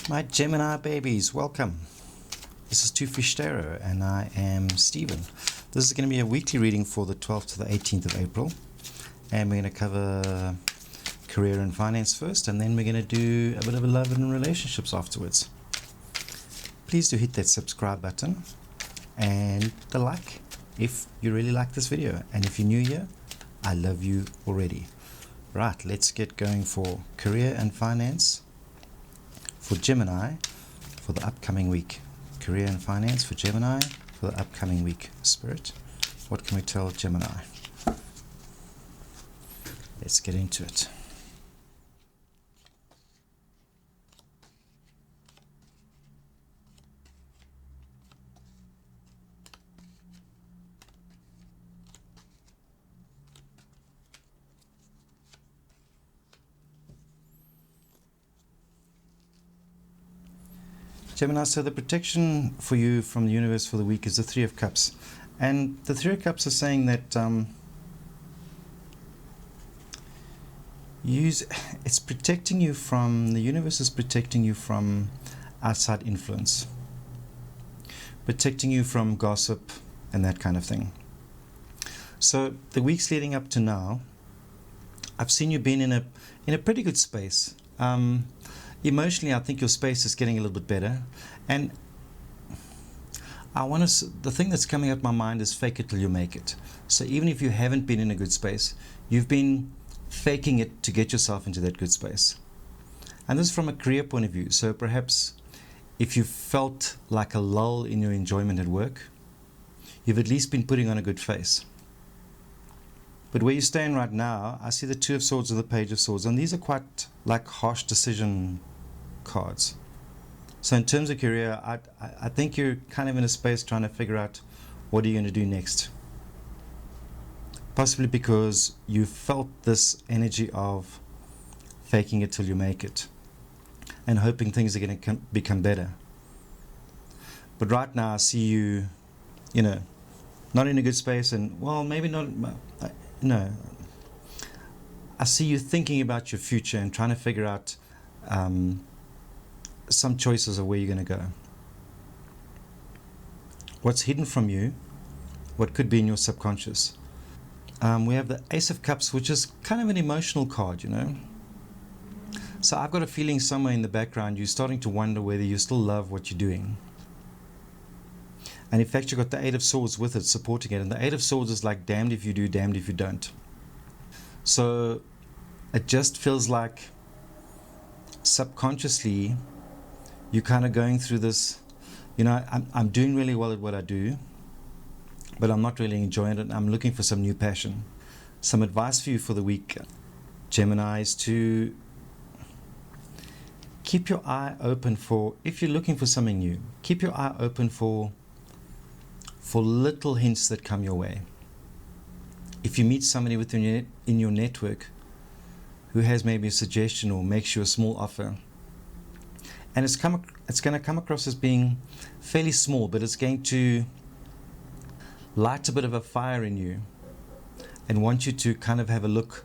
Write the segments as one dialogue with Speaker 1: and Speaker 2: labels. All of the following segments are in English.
Speaker 1: My Gemini babies, welcome. This is Two Fish Tarot and I am Stephen. This is going to be a weekly reading for the 12th to the 18th of April. And we're going to cover career and finance first, and then we're going to do a bit of love and relationships afterwards. Please do hit that subscribe button and the like if you really like this video. And if you're new here, I love you already. Right, let's get going for career and finance for Gemini for the upcoming week. Career and finance for Gemini for the upcoming week. Spirit, what can we tell Gemini? Let's get into it. Gemini, so the protection for you from the universe for the week is the Three of Cups. And the Three of Cups are saying that it's protecting you from, the universe is protecting you from outside influence, protecting you from gossip and that kind of thing. So the weeks leading up to now, I've seen you being in a pretty good space. Emotionally, I think your space is getting a little bit better, and the thing that's coming up my mind is fake it till you make it. So even if you haven't been in a good space, you've been faking it to get yourself into that good space. And this is from a career point of view. So perhaps if you felt like a lull in your enjoyment at work, you've at least been putting on a good face. But where you stand right now, I see the Two of Swords and the Page of Swords, and these are quite like harsh decision cards. So in terms of career, I think you're kind of in a space trying to figure out what are you going to do next. Possibly because you felt this energy of faking it till you make it and hoping things are going to become better. But right now I see you, not in a good space, and well, maybe not. No, I see you thinking about your future and trying to figure out some choices of where you're going to go. What's hidden from you, what could be in your subconscious. We have the Ace of Cups, which is kind of an emotional card, So I've got a feeling somewhere in the background you're starting to wonder whether you still love what you're doing. And in fact, you've got the Eight of Swords with it, supporting it. And the Eight of Swords is like damned if you do, damned if you don't. So it just feels like subconsciously you're kind of going through this, I'm doing really well at what I do, but I'm not really enjoying it. I'm looking for some new passion. Some advice for you for the week, Gemini, is to keep your eye open for, if you're looking for something new, keep your eye open for little hints that come your way. If you meet somebody in your network who has maybe a suggestion or makes you a small offer, and it's going to come across as being fairly small, but it's going to light a bit of a fire in you and want you to kind of have a look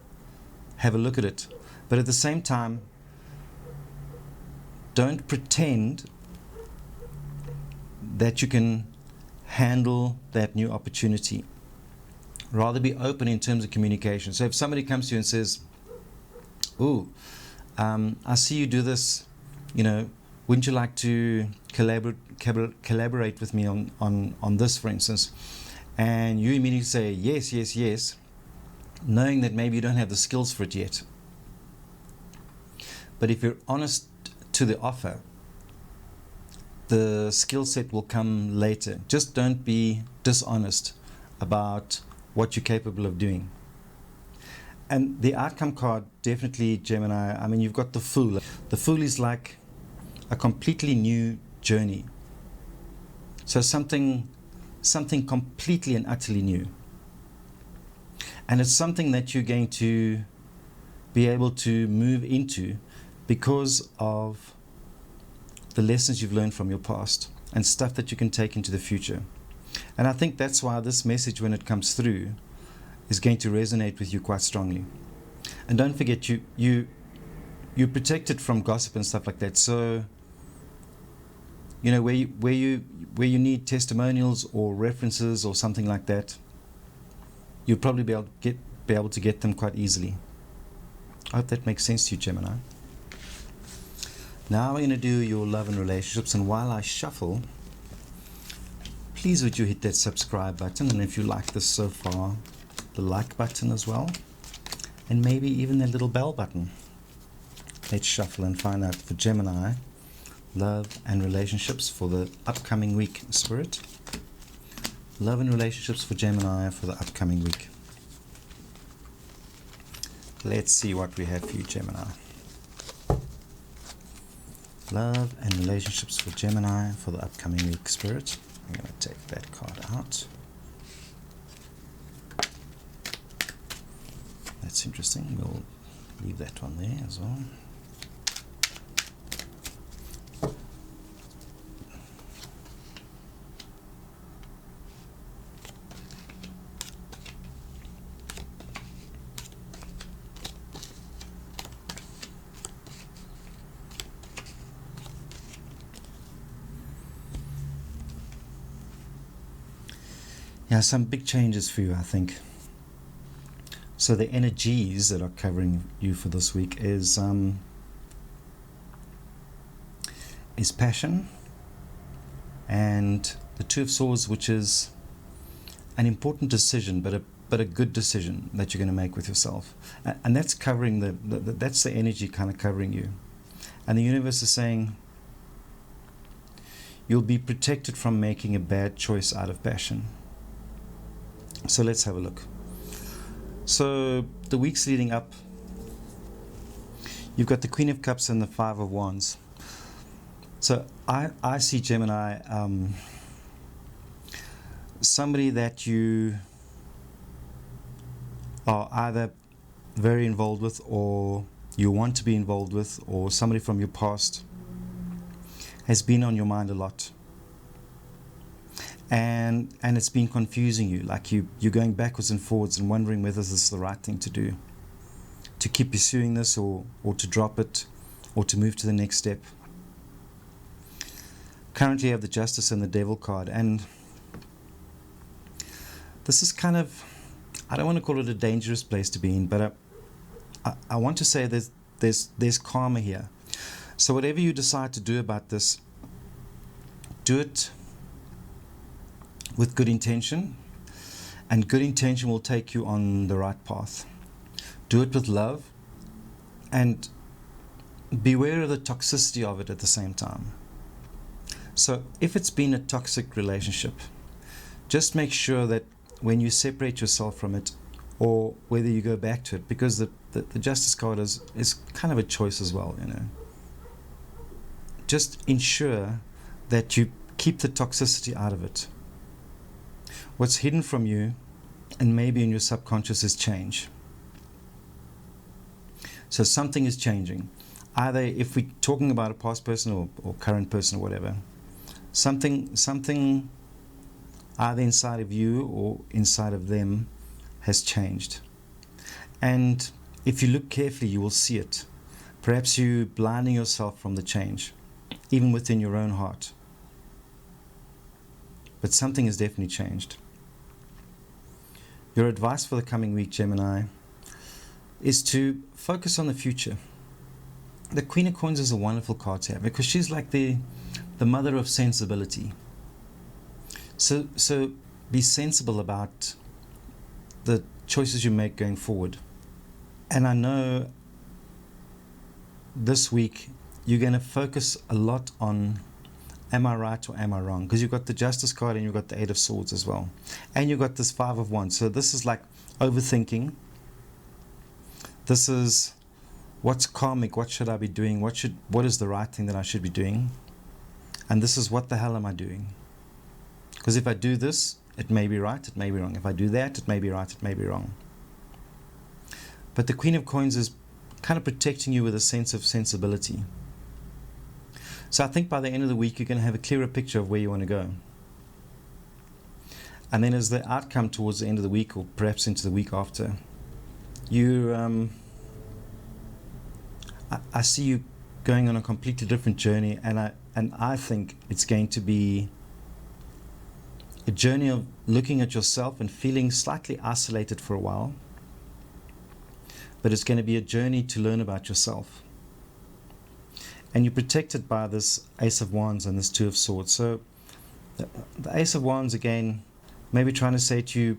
Speaker 1: at it. But at the same time, don't pretend that you can handle that new opportunity. Rather be open in terms of communication. So if somebody comes to you and says, I see you do this, wouldn't you like to collaborate with me on this, for instance? And you immediately say yes, yes, yes, knowing that maybe you don't have the skills for it yet. But if you're honest to the offer, the skill set will come later. Just don't be dishonest about what you're capable of doing. And the outcome card, definitely, Gemini, you've got the Fool. The Fool is like a completely new journey. So something completely and utterly new. And it's something that you're going to be able to move into because of the lessons you've learned from your past and stuff that you can take into the future. And I think that's why this message, when it comes through, is going to resonate with you quite strongly. And don't forget, you're protected from gossip and stuff like that. So you know, where you need testimonials or references or something like that, you'll probably be able to get them quite easily. I hope that makes sense to you, Gemini. Now we're going to do your love and relationships, and while I shuffle, please would you hit that subscribe button, and if you like this so far, the like button as well, and maybe even that little bell button. Let's shuffle and find out for Gemini, love and relationships for the upcoming week, Spirit. Love and relationships for Gemini for the upcoming week. Let's see what we have for you, Gemini. Love and relationships for Gemini for the upcoming week, Spirit. I'm going to take that card out. That's interesting. We'll leave that one there as well. Yeah, some big changes for you, I think. So the energies that are covering you for this week is passion and the Two of Swords, which is an important decision, but a good decision that you're going to make with yourself, and that's covering that's the energy kind of covering you, and the universe is saying you'll be protected from making a bad choice out of passion. So let's have a look. So the weeks leading up, you've got the Queen of Cups and the Five of Wands. So I see, Gemini, somebody that you are either very involved with or you want to be involved with, or somebody from your past has been on your mind a lot. And it's been confusing you, like you're going backwards and forwards and wondering whether this is the right thing to do, to keep pursuing this or to drop it or to move to the next step. Currently you have the Justice and the Devil card, and this is kind of, I don't want to call it a dangerous place to be in, but I want to say there's karma here. So whatever you decide to do about this, do it with good intention, and good intention will take you on the right path. Do it with love, and beware of the toxicity of it at the same time. So if it's been a toxic relationship, just make sure that when you separate yourself from it, or whether you go back to it, because the Justice card is kind of a choice as well, you know. Just ensure that you keep the toxicity out of it. What's hidden from you, and maybe in your subconscious, is change. So something is changing. Either if we're talking about a past person or current person or whatever, something either inside of you or inside of them has changed. And if you look carefully, you will see it. Perhaps you're blinding yourself from the change, even within your own heart. But something has definitely changed. Your advice for the coming week, Gemini, is to focus on the future. The Queen of Coins is a wonderful card to have because she's like the mother of sensibility. So be sensible about the choices you make going forward. And I know this week you're going to focus a lot on, am I right or am I wrong? Because you've got the Justice card and you've got the Eight of Swords as well. And you've got this Five of Wands. So this is like overthinking. This is what's karmic, what should I be doing? What is the right thing that I should be doing? And this is what the hell am I doing? Because if I do this, it may be right, it may be wrong. If I do that, it may be right, it may be wrong. But the Queen of Coins is kind of protecting you with a sense of sensibility. So I think by the end of the week, you're going to have a clearer picture of where you want to go. And then as the outcome towards the end of the week, or perhaps into the week after, I see you going on a completely different journey, and I think it's going to be a journey of looking at yourself and feeling slightly isolated for a while, but it's going to be a journey to learn about yourself. And you're protected by this Ace of Wands and this Two of Swords. So the Ace of Wands, again, maybe trying to say to you,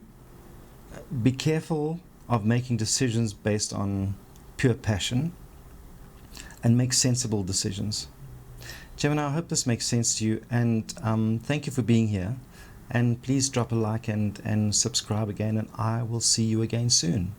Speaker 1: be careful of making decisions based on pure passion, and make sensible decisions. Gemini, I hope this makes sense to you, and thank you for being here. And please drop a like and subscribe again, and I will see you again soon.